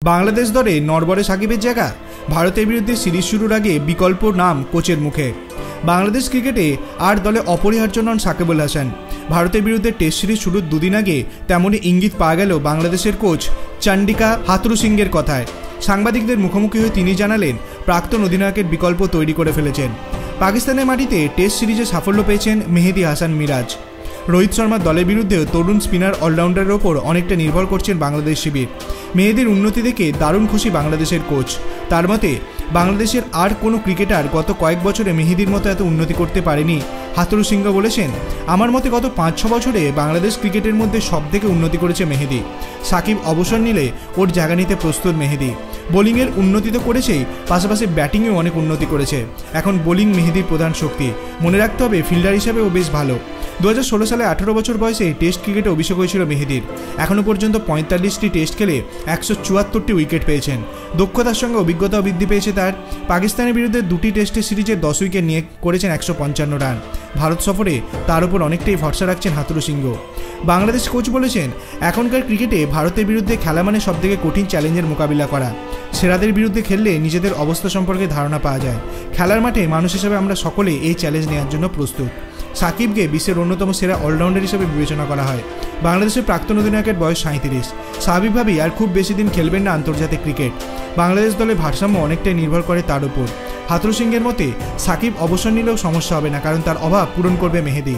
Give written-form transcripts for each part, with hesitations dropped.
বাংলাদেশ দলে নরবরে সাকিবের জায়গা। ভারতের বিরুদ্ধে সিরিজ শুরুর আগে বিকল্প নাম কোচের মুখে। বাংলাদেশ ক্রিকেটে আর দলে অপরিহার্য নন সাকিব আল হাসান। ভারতের বিরুদ্ধে টেস্ট সিরিজ শুরুর দুদিন আগে তেমনই ইঙ্গিত পাওয়া গেল বাংলাদেশের কোচ চন্ডিকা হাথুরুসিংহের কথায়। সাংবাদিকদের মুখোমুখি হয়ে তিনি জানালেন প্রাক্তন অধিনায়কের বিকল্প তৈরি করে ফেলেছেন। পাকিস্তানের মাটিতে টেস্ট সিরিজে সাফল্য পেয়েছেন মেহেদী হাসান মিরাজ। রোহিত শর্মার দলের বিরুদ্ধেও তরুণ স্পিনার অলরাউন্ডারের ওপর অনেকটা নির্ভর করছেন বাংলাদেশ শিবির। মেহেদীর উন্নতি দেখে দারুণ খুশি বাংলাদেশের কোচ। তার মতে বাংলাদেশের আর কোনো ক্রিকেটার গত কয়েক বছরে মেহেদীর মতো এত উন্নতি করতে পারেনি। হাথুরুসিংহ বলেছেন, আমার মতে গত 5-6 বছরে বাংলাদেশ ক্রিকেটের মধ্যে সবথেকে উন্নতি করেছে মেহেদী। সাকিব অবসর নিলে ওর জায়গা নিতে প্রস্তুত মেহেদী। বোলিংয়ের উন্নতি তো করেছেই, পাশাপাশি ব্যাটিংয়েও অনেক উন্নতি করেছে। এখন বোলিং মেহেদীর প্রধান শক্তি। মনে রাখতে হবে ফিল্ডার হিসেবেও বেশ ভালো। 2016 সালে 18 বছর বয়সে টেস্ট ক্রিকেটে অভিষেক হয়েছিল মেহেদীর। এখনও পর্যন্ত 45টি টেস্ট খেলে 174টি উইকেট পেয়েছেন। দক্ষতার সঙ্গে অভিজ্ঞতাও বৃদ্ধি পেয়েছে তার। পাকিস্তানের বিরুদ্ধে 2টি টেস্টের সিরিজে 10 উইকেট নিয়ে করেছেন 155 রান। ভারত সফরে তার উপর অনেকটাই ভরসা রাখছেন হাথুরুসিংহ। বাংলাদেশ কোচ বলেছেন, এখনকার ক্রিকেটে ভারতের বিরুদ্ধে খেলা মানে সবথেকে কঠিন চ্যালেঞ্জের মোকাবিলা করা। সেরাদের বিরুদ্ধে খেললে নিজেদের অবস্থা সম্পর্কে ধারণা পাওয়া যায়। খেলার মাঠে মানুষ হিসেবে আমরা সকলে এই চ্যালেঞ্জ নেওয়ার জন্য প্রস্তুত। সাকিবকে বিশ্বের অন্যতম সেরা অলরাউন্ডার হিসেবে বিবেচনা করা হয়। বাংলাদেশের প্রাক্তন অধিনায়কের বয়স 37। স্বাভাবিকভাবেই আর খুব বেশি দিন খেলবেন না আন্তর্জাতিক ক্রিকেট। বাংলাদেশ দলের ভারসাম্য অনেকটাই নির্ভর করে তার উপর। হাথুরুসিংহের মতে সাকিব অবসর নিলেও সমস্যা হবে না, কারণ তার অভাব পূরণ করবে মেহেদী।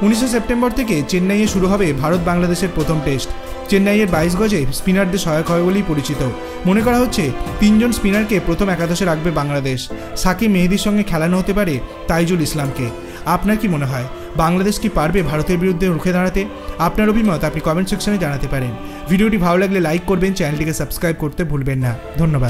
19 সেপ্টেম্বর থেকে চেন্নাইয়ে শুরু হবে ভারত বাংলাদেশের প্রথম টেস্ট। চেন্নাইয়ের 22 গজে স্পিনারদের সহায়ক হবে বলেই পরিচিত। মনে করা হচ্ছে 3 জন স্পিনারকে প্রথম একাদশে রাখবে বাংলাদেশ। সাকিব মেহেদীর সঙ্গে খেলানো হতে পারে তাইজুল ইসলামকে। আপনার কি মনে হয়, বাংলাদেশ কি পারবে ভারতের বিরুদ্ধে রুখে দাঁড়াতে? আপনার অভিমত আপনি কমেন্ট সেকশনে জানাতে পারেন। ভিডিওটি ভালো লাগলে লাইক করবেন, চ্যানেলটিকে সাবস্ক্রাইব করতে ভুলবেন না। ধন্যবাদ।